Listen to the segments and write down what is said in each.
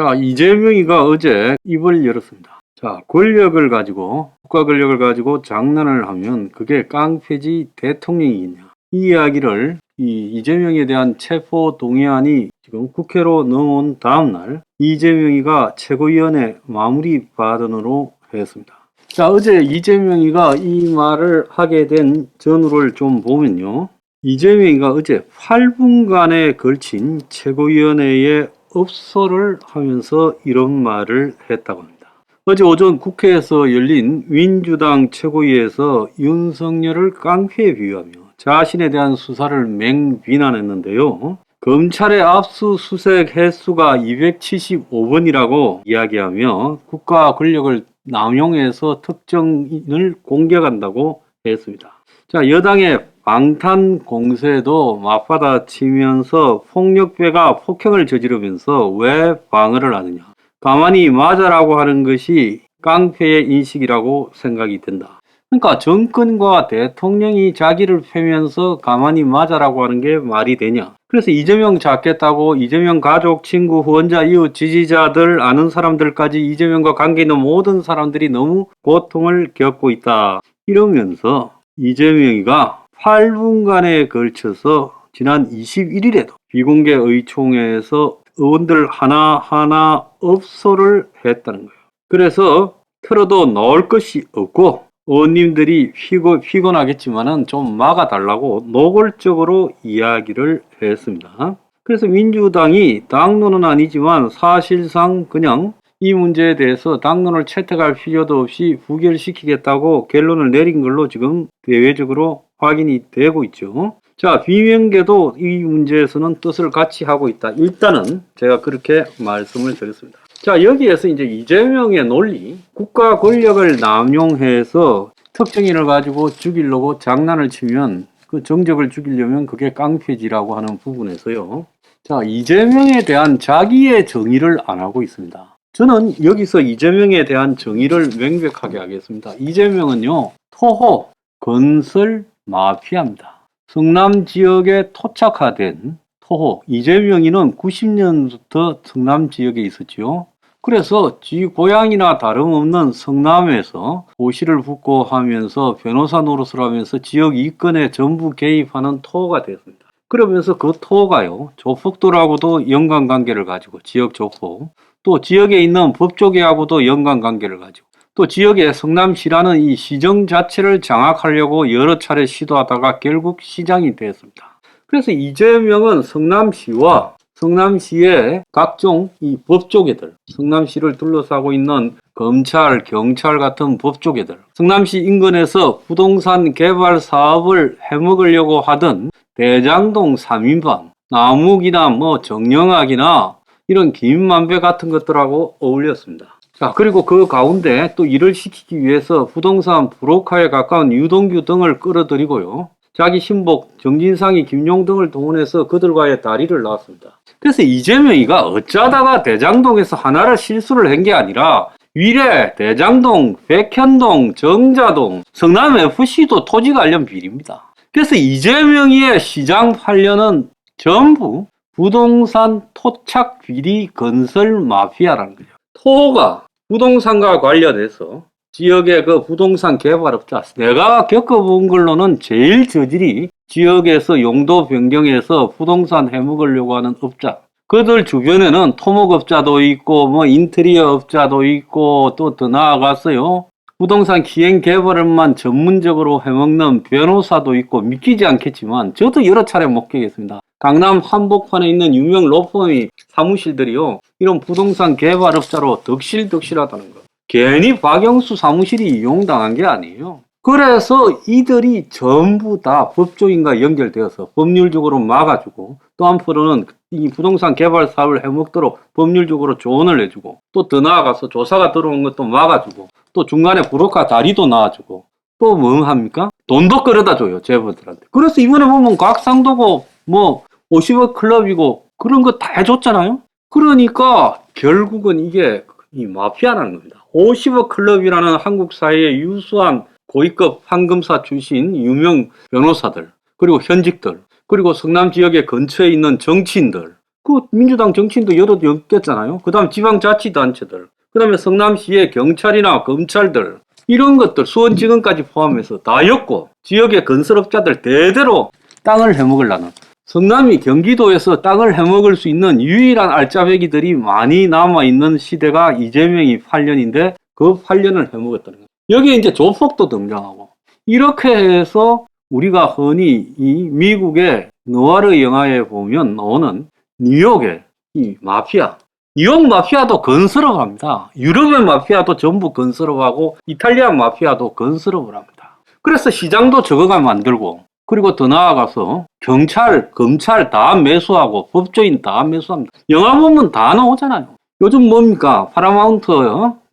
자, 이재명이가 어제 입을 열었습니다. 자, 권력을 가지고, 국가 권력을 가지고 장난을 하면 그게 깡패지 대통령이겠냐. 이 이야기를 이재명에 대한 체포 동의안이 지금 국회로 넘어온 다음날 이재명이가 최고위원회 마무리 발언으로 했습니다. 자, 어제 이재명이가 이 말을 하게 된 전후를 좀 보면요. 이재명이가 어제 8분간에 걸친 최고위원회의 업소를 하면서 이런 말을 했다고 합니다. 어제 오전 국회에서 열린 민주당 최고위에서 윤석열을 깡패에 비유하며 자신에 대한 수사를 맹비난했는데요. 검찰의 압수수색 횟수가 275번이라고 이야기하며 국가 권력을 남용해서 특정인을 공격한다고 했습니다. 자, 여당의 방탄 공세도 맞받아치면서 폭력배가 폭행을 저지르면서 왜 방어를 하느냐. 가만히 맞아라고 하는 것이 깡패의 인식이라고 생각이 된다. 그러니까 정권과 대통령이 자기를 패면서 가만히 맞아라고 하는 게 말이 되냐. 그래서 이재명 잡겠다고 이재명 가족, 친구, 후원자, 이웃, 지지자들, 아는 사람들까지 이재명과 관계 있는 모든 사람들이 너무 고통을 겪고 있다. 이러면서 이재명이가 8분간에 걸쳐서 지난 21일에도 비공개 의총회에서 의원들 하나하나 업소를 했다는 거예요. 그래서 틀어도 넣을 것이 없고 의원님들이 피곤하겠지만은 좀 막아달라고 노골적으로 이야기를 했습니다. 그래서 민주당이 당론은 아니지만 사실상 그냥 이 문제에 대해서 당론을 채택할 필요도 없이 부결시키겠다고 결론을 내린 걸로 지금 대외적으로 확인이 되고 있죠. 자, 비명계도 이 문제에서는 뜻을 같이 하고 있다. 일단은 제가 그렇게 말씀을 드렸습니다. 자, 여기에서 이제 이재명의 논리, 국가 권력을 남용해서 특정인을 가지고 죽이려고 장난을 치면 그 정적을 죽이려면 그게 깡패지라고 하는 부분에서요. 자, 이재명에 대한 자기의 정의를 안 하고 있습니다. 저는 여기서 이재명에 대한 정의를 명백하게 하겠습니다. 이재명은요, 토호, 건설, 마피아입니다. 성남 지역에 토착화된 토호, 이재명이는 90년부터 성남 지역에 있었죠. 그래서 지 고향이나 다름없는 성남에서 고시를 붙고 하면서 변호사 노릇을 하면서 지역 이권에 전부 개입하는 토호가 됐습니다. 그러면서 그 토호가요, 조폭들하고도 연관관계를 가지고 지역 조폭, 또 지역에 있는 법조계하고도 연관관계를 가지고 또 지역의 성남시라는 이 시정 자체를 장악하려고 여러 차례 시도하다가 결국 시장이 되었습니다. 그래서 이재명은 성남시와 성남시의 각종 이 법조계들, 성남시를 둘러싸고 있는 검찰, 경찰 같은 법조계들, 성남시 인근에서 부동산 개발 사업을 해먹으려고 하던 대장동 3인방, 남욱이나 뭐 정영학이나 이런 김만배 같은 것들하고 어울렸습니다. 자, 그리고 그 가운데 또 일을 시키기 위해서 부동산 브로커에 가까운 유동규 등을 끌어들이고요. 자기 신복 정진상이 김용등을 동원해서 그들과의 다리를 낳았습니다. 그래서 이재명이가 어쩌다가 대장동에서 하나를 실수를 한 게 아니라 위례, 대장동, 백현동, 정자동, 성남FC도 토지 관련 비리입니다. 그래서 이재명이의 시장 8년은 전부 부동산 토착 비리 건설 마피아라는 거죠. 토호가 부동산과 관련해서 지역의 그 부동산 개발업자, 내가 겪어본 걸로는 제일 저질이 지역에서 용도 변경해서 부동산 해먹으려고 하는 업자, 그들 주변에는 토목업자도 있고 뭐 인테리어 업자도 있고 또 더 나아갔어요, 부동산 기행 개발업만 전문적으로 해먹는 변호사도 있고. 믿기지 않겠지만 저도 여러 차례 목격했습니다. 강남 한복판에 있는 유명 로펌의 사무실들이요, 이런 부동산 개발업자로 덕실덕실하다는 거. 괜히 박영수 사무실이 이용당한 게 아니에요. 그래서 이들이 전부 다 법조인과 연결되어서 법률적으로 막아주고, 또 한편으로는 이 부동산 개발 사업을 해먹도록 법률적으로 조언을 해주고, 또 더 나아가서 조사가 들어오는 것도 막아주고, 또 중간에 브로커 다리도 놔주고, 또 뭐 합니까? 돈도 끌어다 줘요, 재벌들한테. 그래서 이번에 보면 곽상도고 뭐 50억 클럽이고 그런 거 다 해줬잖아요. 그러니까 결국은 이게 이 마피아라는 겁니다. 50억 클럽이라는 한국 사회의 유수한 고위급 황금사 출신 유명 변호사들, 그리고 현직들, 그리고 성남 지역의 근처에 있는 정치인들, 그 민주당 정치인도 여러 였겠잖아요. 그 다음 지방자치단체들, 그 다음에 성남시의 경찰이나 검찰들, 이런 것들 수원지검까지 포함해서 다였고, 지역의 건설업자들 대대로 땅을 해먹으려는, 성남이 경기도에서 땅을 해먹을 수 있는 유일한 알짜배기들이 많이 남아있는 시대가 이재명이 8년인데 그 8년을 해먹었다는 거예요. 여기에 이제 조폭도 등장하고, 이렇게 해서 우리가 흔히 이 미국의 느와르 영화에 보면 나오는 뉴욕의 이 마피아, 뉴욕 마피아도 건설업 합니다. 유럽의 마피아도 전부 건설업하고 이탈리아 마피아도 건설업을 합니다. 그래서 시장도 저거가 만들고, 그리고 더 나아가서 경찰, 검찰 다 매수하고 법조인 다 매수합니다. 영화 보면 다 나오잖아요. 요즘 뭡니까? 파라마운트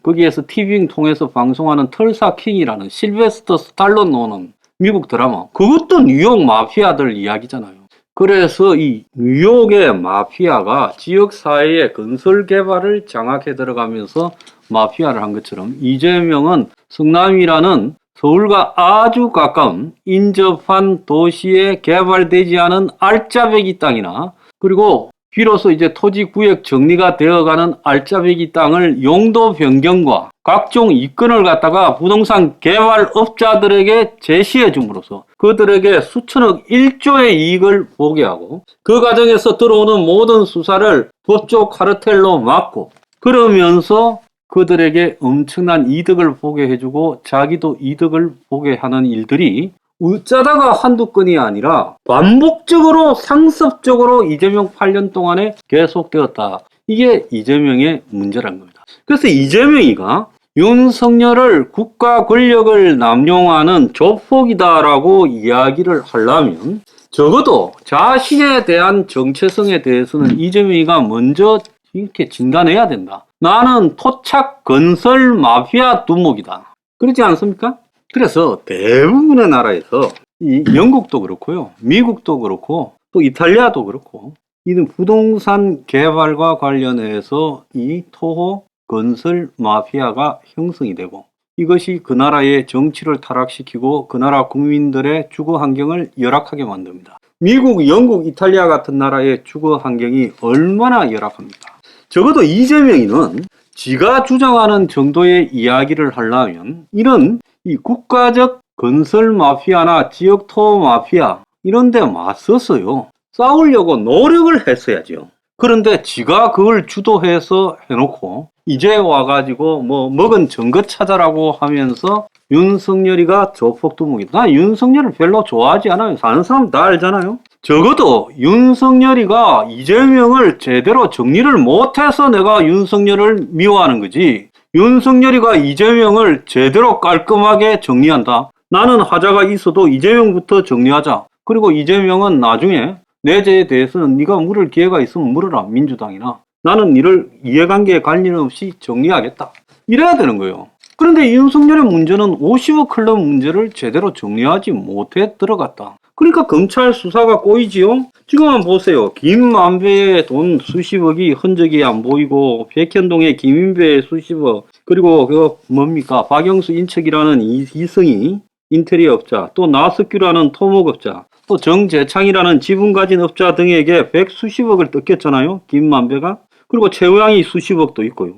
거기에서 티빙 통해서 방송하는 털사 킹이라는 실베스터 스탈론 나오는 미국 드라마, 그것도 뉴욕 마피아들 이야기잖아요. 그래서 이 뉴욕의 마피아가 지역사회의 건설 개발을 장악해 들어가면서 마피아를 한 것처럼 이재명은 성남이라는 서울과 아주 가까운 인접한 도시에 개발되지 않은 알짜배기 땅이나, 그리고 비로소 이제 토지구역 정리가 되어가는 알짜배기 땅을 용도 변경과 각종 이권을 갖다가 부동산 개발업자들에게 제시해 줌으로써 그들에게 수천억 1조의 이익을 보게 하고, 그 과정에서 들어오는 모든 수사를 법조 카르텔로 막고, 그러면서 그들에게 엄청난 이득을 보게 해주고 자기도 이득을 보게 하는 일들이 어쩌다가 한두 건이 아니라 반복적으로 상습적으로 이재명 8년 동안에 계속되었다. 이게 이재명의 문제란 겁니다. 그래서 이재명이가 윤석열을 국가 권력을 남용하는 조폭이다라고 이야기를 하려면 적어도 자신에 대한 정체성에 대해서는 이재명이가 먼저 이렇게 진단해야 된다. 나는 토착 건설 마피아 두목이다. 그렇지 않습니까? 그래서 대부분의 나라에서 이 영국도 그렇고요, 미국도 그렇고 또 이탈리아도 그렇고, 이는 부동산 개발과 관련해서 이 토호 건설 마피아가 형성이 되고, 이것이 그 나라의 정치를 타락시키고 그 나라 국민들의 주거 환경을 열악하게 만듭니다. 미국, 영국, 이탈리아 같은 나라의 주거 환경이 얼마나 열악합니까? 적어도 이재명이는 지가 주장하는 정도의 이야기를 하려면 이런 이 국가적 건설 마피아나 지역 토호 마피아 이런 데 맞서서요 싸우려고 노력을 했어야죠. 그런데 지가 그걸 주도해서 해놓고 이제 와가지고 뭐 먹은 증거 찾아라고 하면서 윤석열이가 조폭두목이다. 나 윤석열을 별로 좋아하지 않아요. 사는 사람 다 알잖아요. 적어도 윤석열이가 이재명을 제대로 정리를 못해서 내가 윤석열을 미워하는 거지, 윤석열이가 이재명을 제대로 깔끔하게 정리한다. 나는 하자가 있어도 이재명부터 정리하자. 그리고 이재명은 나중에 내 죄에 대해서는 네가 물을 기회가 있으면 물어라, 민주당이나. 나는 이를 이해관계에 관련 없이 정리하겠다. 이래야 되는 거예요. 그런데 윤석열의 문제는 50억 클럽 문제를 제대로 정리하지 못해 들어갔다. 그러니까 검찰 수사가 꼬이지요. 지금 한번 보세요. 김만배의 돈 수십억이 흔적이 안 보이고, 백현동의 김인배의 수십억, 그리고 그 뭡니까 박영수 인척이라는 이성이 인테리어 업자, 또 나석규라는 토목업자, 또 정재창이라는 지분 가진 업자 등에게 백수십억을 뜯겼잖아요, 김만배가. 그리고 최우양이 수십억도 있고요.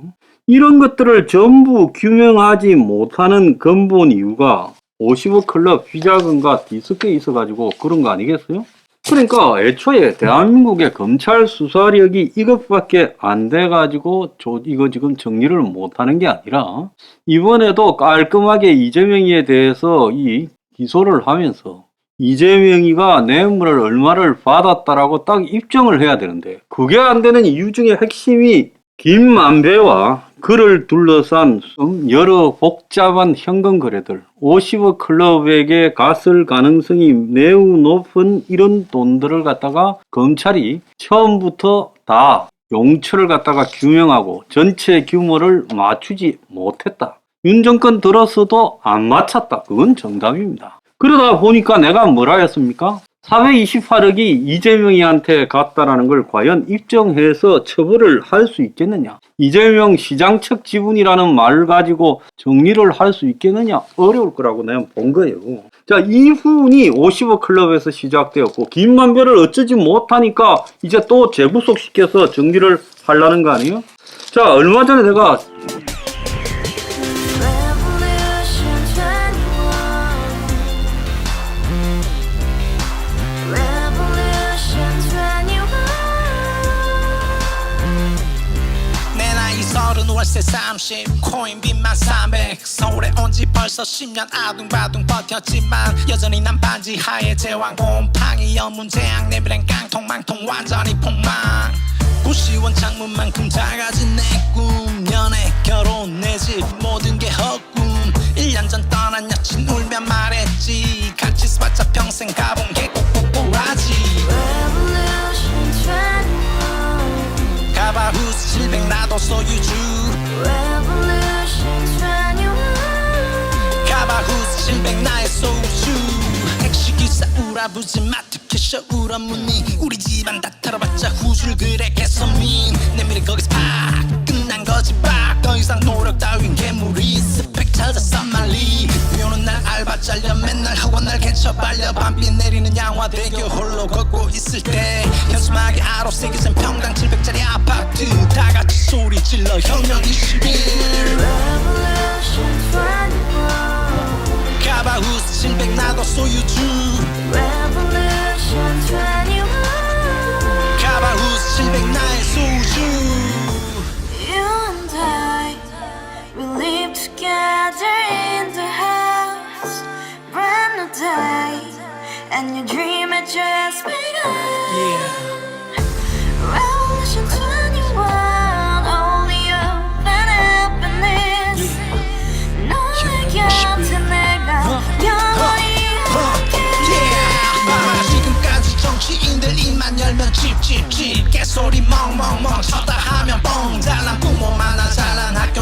이런 것들을 전부 규명하지 못하는 근본 이유가 50억 클럽 비자금과 뒤섞여 있어가지고 그런 거 아니겠어요? 그러니까 애초에 대한민국의 검찰 수사력이 이것밖에 안 돼가지고 이거 지금 정리를 못하는 게 아니라, 이번에도 깔끔하게 이재명이에 대해서 이 기소를 하면서 이재명이가 뇌물을 얼마를 받았다라고 딱 입증을 해야 되는데, 그게 안 되는 이유 중에 핵심이 김만배와 그를 둘러싼 여러 복잡한 현금 거래들, 50억 클럽에게 갔을 가능성이 매우 높은 이런 돈들을 갖다가 검찰이 처음부터 다 용처를 갖다가 규명하고 전체 규모를 맞추지 못했다. 윤 정권 들어서도 안 맞췄다. 그건 정답입니다. 그러다 보니까 내가 뭐라 했습니까? 428억이 이재명이한테 갔다라는 걸 과연 입증해서 처벌을 할 수 있겠느냐? 이재명 시장 측 지분이라는 말을 가지고 정리를 할 수 있겠느냐? 어려울 거라고 내가 본 거예요. 자, 이훈이 50억 클럽에서 시작되었고 김만배를 어쩌지 못하니까 이제 또 재구속시켜서 정리를 하려는 거 아니에요? 자, 얼마 전에 내가 월세 30 코인빚만 300 서울에 온 지 벌써 10년 아둥바둥 버텼지만 여전히 난 반지 하에 제왕 곰팡이 연문제약 내비랭 깡통 망통 완전히 폭망 고시원 창문만큼 작아진 내 꿈 연애 결혼 내 집 모든 게 헛꿈 1년 전 떠난 여친 울며 말했지 같이 스파자 평생 가본 게 꼭꼭꼭하지 가바후스 700 나도 소유주 가바후스 700 나의 소주 택시기사 우라부지 마트 캐셔 울어무니 우리 집안 다 털어봤자 후줄 그래 개선민 내미래 거기서 팍 끝난 거지 팍 더 이상 노력 따윈 괴물이 스펙 찾아서 말리 비오는 날 알바 잘려 맨날 학원 날 개쳐 발려 밤비 내리는 양화대교 홀로 걷고 있을 때 현수막에 아로 새겨진 평당 700짜리 아파트 다같이 소리 질러 혁명 21 가바후스 700 나도 소유주 가바후스 700 나의 소주 live together in the house, brand new day, and your dream had just begun. Revolution 21, only open happiness. 너의 곁에 내가 영원히 함께. 지금까지 정치인들 입만 열면 찝찝찝 개소리 멍멍멍 쳤다 하면 뻥 잘난 부모 많아 잘난 학교